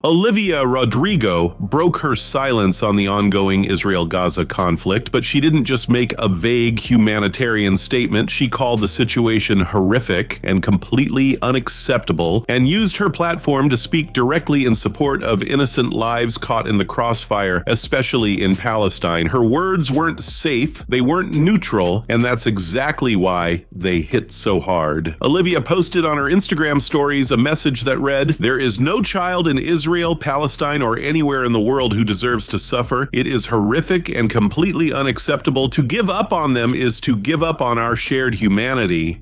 Olivia Rodrigo broke her silence on the ongoing Israel-Gaza conflict, but she didn't just make a vague humanitarian statement. She called the situation horrific and completely unacceptable, and used her platform to speak directly in support of innocent lives caught in the crossfire, especially in Palestine. Her words weren't safe, they weren't neutral, and that's exactly why they hit so hard. Olivia posted on her Instagram stories a message that read, "There is no child in Israel, Palestine, or anywhere in the world who deserves to suffer. It is horrific and completely unacceptable. To give up on them is to give up on our shared humanity."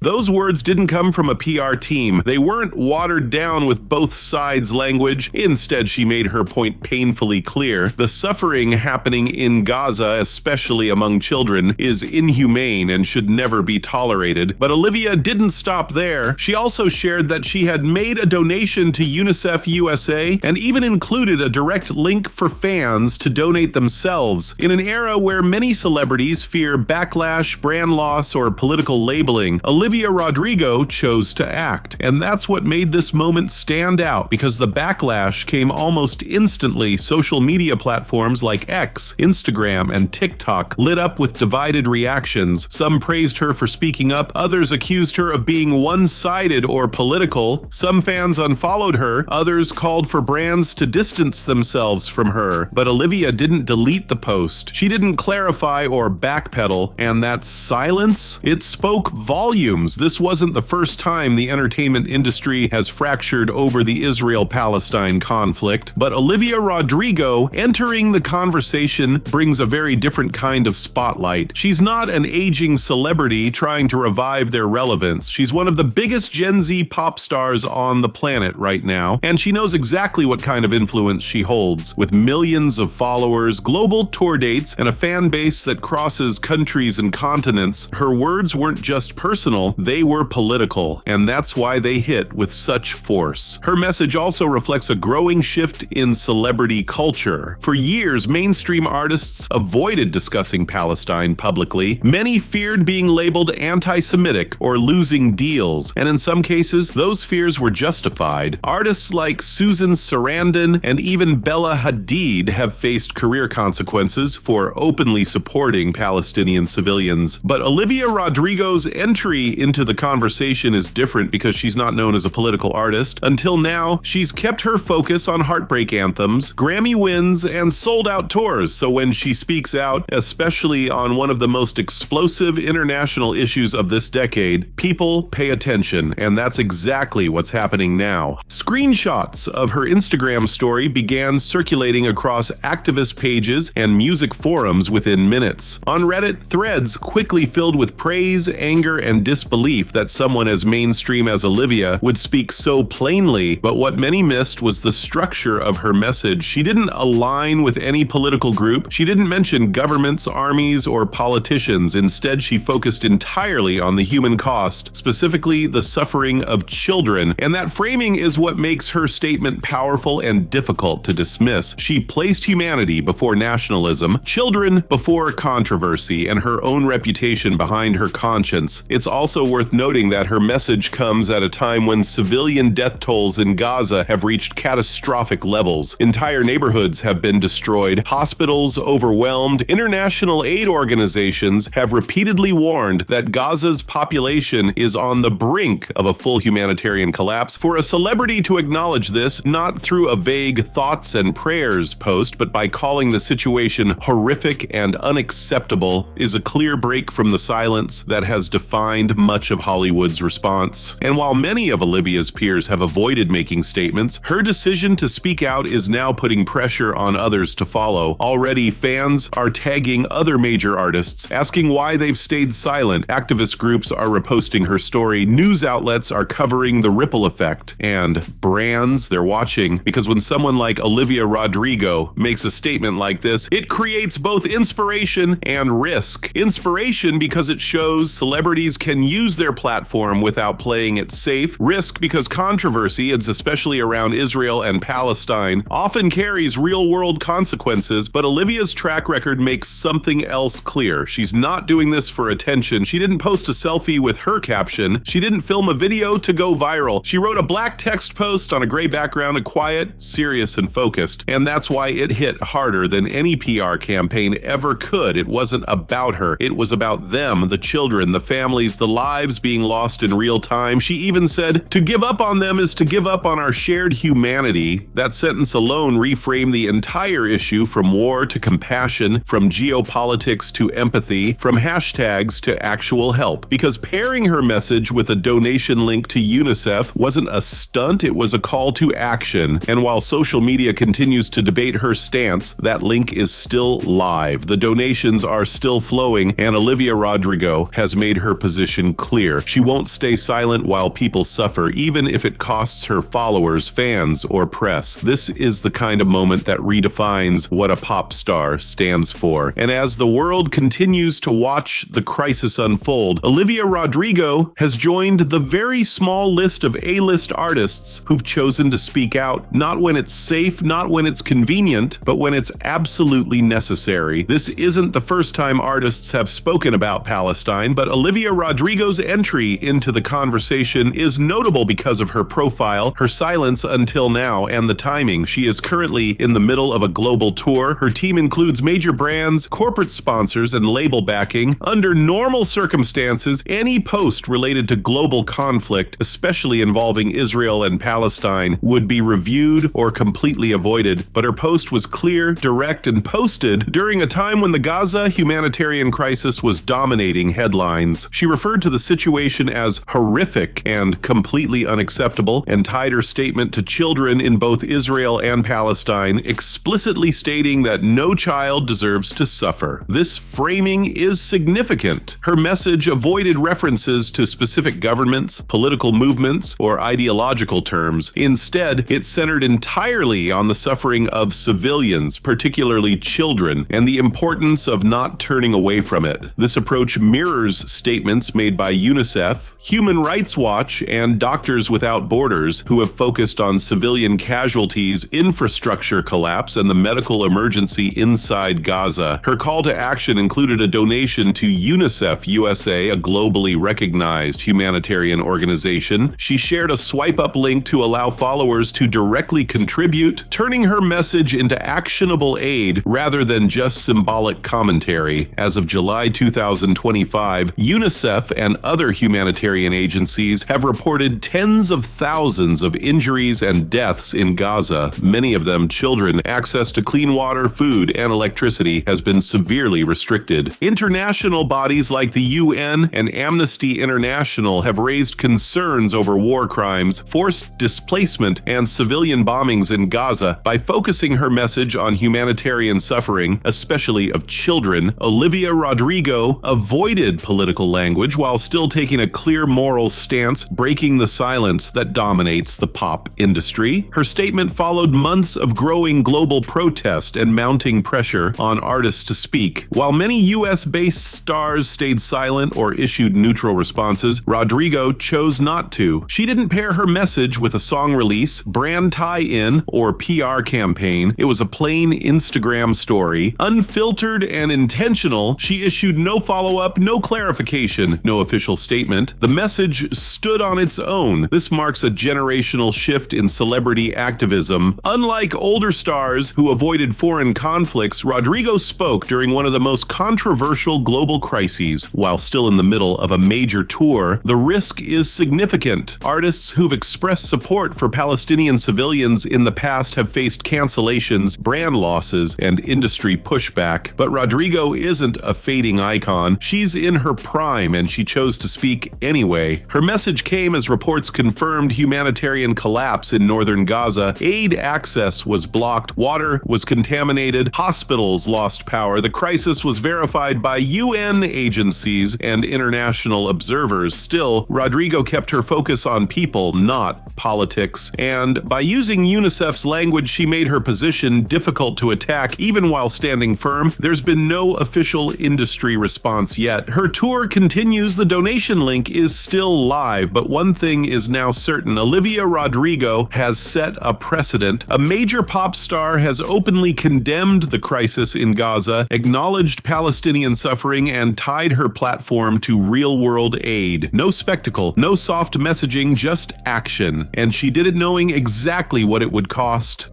Those words didn't come from a PR team. They weren't watered down with both sides' language. Instead, she made her point painfully clear. The suffering happening in Gaza, especially among children, is inhumane and should never be tolerated. But Olivia didn't stop there. She also shared that she had made a donation to UNICEF USA and even included a direct link for fans to donate themselves. In an era where many celebrities fear backlash, brand loss, or political labeling, Olivia Rodrigo chose to act. And that's what made this moment stand out, because the backlash came almost instantly. Social media platforms like X, Instagram, and TikTok lit up with divided reactions. Some praised her for speaking up, others accused her of being one-sided or political. Some fans unfollowed her, others called for brands to distance themselves from her. But Olivia didn't delete the post. She didn't clarify or backpedal, and that silence, it spoke volumes. This wasn't the first time the entertainment industry has fractured over the Israel-Palestine conflict, but Olivia Rodrigo entering the conversation brings a very different kind of spotlight. She's not an aging celebrity trying to revive their relevance. She's one of the biggest Gen Z pop stars on the planet right now, and she knows exactly what kind of influence she holds. With millions of followers, global tour dates, and a fan base that crosses countries and continents, her words weren't just personal, they were political, and that's why they hit with such force. Her message also reflects a growing shift in celebrity culture. For years, mainstream artists avoided discussing Palestine publicly. Many feared being labeled anti-Semitic or losing deals, and in some cases, those fears were justified. Artists like Susan Sarandon and even Bella Hadid have faced career consequences for openly supporting Palestinian civilians. But Olivia Rodrigo's entry into the conversation is different because she's not known as a political artist. Until now, she's kept her focus on heartbreak anthems, Grammy wins, and sold-out tours. So when she speaks out, especially on one of the most explosive international issues of this decade, people pay attention, and that's exactly what's happening now. Screenshots of her Instagram story began circulating across activist pages and music forums within minutes. On Reddit, threads quickly filled with praise, anger, and disbelief that someone as mainstream as Olivia would speak so plainly, but what many missed was the structure of her message. She didn't align with any political group. She didn't mention governments, armies, or politicians. Instead, she focused entirely on the human cost, specifically the suffering of children. And that framing is what makes her statement powerful and difficult to dismiss. She placed humanity before nationalism, children before controversy, and her own reputation behind her conscience. It's also worth noting that her message comes at a time when civilian death tolls in Gaza have reached catastrophic levels. Entire neighborhoods have been destroyed, hospitals overwhelmed. International aid organizations have repeatedly warned that Gaza's population is on the brink of a full humanitarian collapse. For a celebrity to acknowledge this, not through a vague thoughts and prayers post, but by calling the situation horrific and unacceptable, is a clear break from the silence that has defined much of Hollywood's response. And while many of Olivia's peers have avoided making statements, her decision to speak out is now putting pressure on others to follow. Already, fans are tagging other major artists, asking why they've stayed silent. Activist groups are reposting her story. News outlets are covering the ripple effect. And brands, they're watching, because when someone like Olivia Rodrigo makes a statement like this, it creates both inspiration and risk. Inspiration because it shows celebrities can use their platform without playing it safe, risk because controversy, especially around Israel and Palestine, often carries real-world consequences, but Olivia's track record makes something else clear. She's not doing this for attention. She didn't post a selfie with her caption. She didn't film a video to go viral. She wrote a black text post on a gray background, quiet, serious, and focused. And that's why it hit harder than any PR campaign ever could. It wasn't about her. It was about them, the children, the families, the lives being lost in real time. She even said, "To give up on them is to give up on our shared humanity." That sentence alone reframed the entire issue, from war to compassion, from geopolitics to empathy, from hashtags to actual help. Because pairing her message with a donation link to UNICEF wasn't a stunt, it was a call to action. And while social media continues to debate her stance, that link is still live. The donations are still flowing, and Olivia Rodrigo has made her position clear. She won't stay silent while people suffer, even if it costs her followers, fans, or press. This is the kind of moment that redefines what a pop star stands for. And as the world continues to watch the crisis unfold, Olivia Rodrigo has joined the very small list of A-list artists who've chosen to speak out, not when it's safe, not when it's convenient, but when it's absolutely necessary. This isn't the first time artists have spoken about Palestine, but Olivia Rodrigo's entry into the conversation is notable because of her profile, her silence until now, and the timing. She is currently in the middle of a global tour. Her team includes major brands, corporate sponsors, and label backing. Under normal circumstances, any post related to global conflict, especially involving Israel and Palestine, would be reviewed or completely avoided. But her post was clear, direct, and posted during a time when the Gaza humanitarian crisis was dominating headlines. She referred to the situation as horrific and completely unacceptable, and tied her statement to children in both Israel and Palestine, explicitly stating that no child deserves to suffer. This framing is significant. Her message avoided references to specific governments, political movements, or ideological terms. Instead, it centered entirely on the suffering of civilians, particularly children, and the importance of not turning away from it. This approach mirrors statements made by UNICEF, Human Rights Watch, and Doctors Without Borders, who have focused on civilian casualties, infrastructure collapse, and the medical emergency inside Gaza. Her call to action included a donation to UNICEF USA, a globally recognized humanitarian organization. She shared a swipe-up link to allow followers to directly contribute, turning her message into actionable aid rather than just symbolic commentary. As of July 2025, UNICEF and other humanitarian agencies have reported tens of thousands of injuries and deaths in Gaza, many of them children. Access to clean water, food, and electricity has been severely restricted. International bodies like the UN and Amnesty International have raised concerns over war crimes, forced displacement, and civilian bombings in Gaza. By focusing her message on humanitarian suffering, especially of children, Olivia Rodrigo avoided political language while still taking a clear moral stance, breaking the silence that dominates the pop industry. Her statement followed months of growing global protest and mounting pressure on artists to speak. While many US-based stars stayed silent or issued neutral responses, Rodrigo chose not to. She didn't pair her message with a song release, brand tie-in, or PR campaign. It was a plain Instagram story, unfiltered and intentional. She issued no follow-up, no clarification, no official statement. The message stood on its own. This marks a generational shift in celebrity activism. Unlike older stars who avoided foreign conflicts, Rodrigo spoke during one of the most controversial global crises. While still in the middle of a major tour, the risk is significant. Artists who've expressed support for Palestinian civilians in the past have faced cancellations, brand losses, and industry pushback. But Rodrigo isn't a fading icon. She's in her prime, and she chose to speak anyway. Her message came as reports confirmed humanitarian collapse in northern Gaza. Aid access was blocked, water was contaminated, hospitals lost power. The crisis was verified by UN agencies and international observers. Still, Rodrigo kept her focus on people, not politics. And by using UNICEF's language, she made her position difficult to attack, even while standing firm. There's been no official industry response yet. Her tour continues. the donation link is still live, but one thing is now certain. Olivia Rodrigo has set a precedent. A major pop star has openly condemned the crisis in Gaza, acknowledged Palestinian suffering, and tied her platform to real-world aid. No spectacle, no soft messaging, just action. And she did it knowing exactly what it would cost.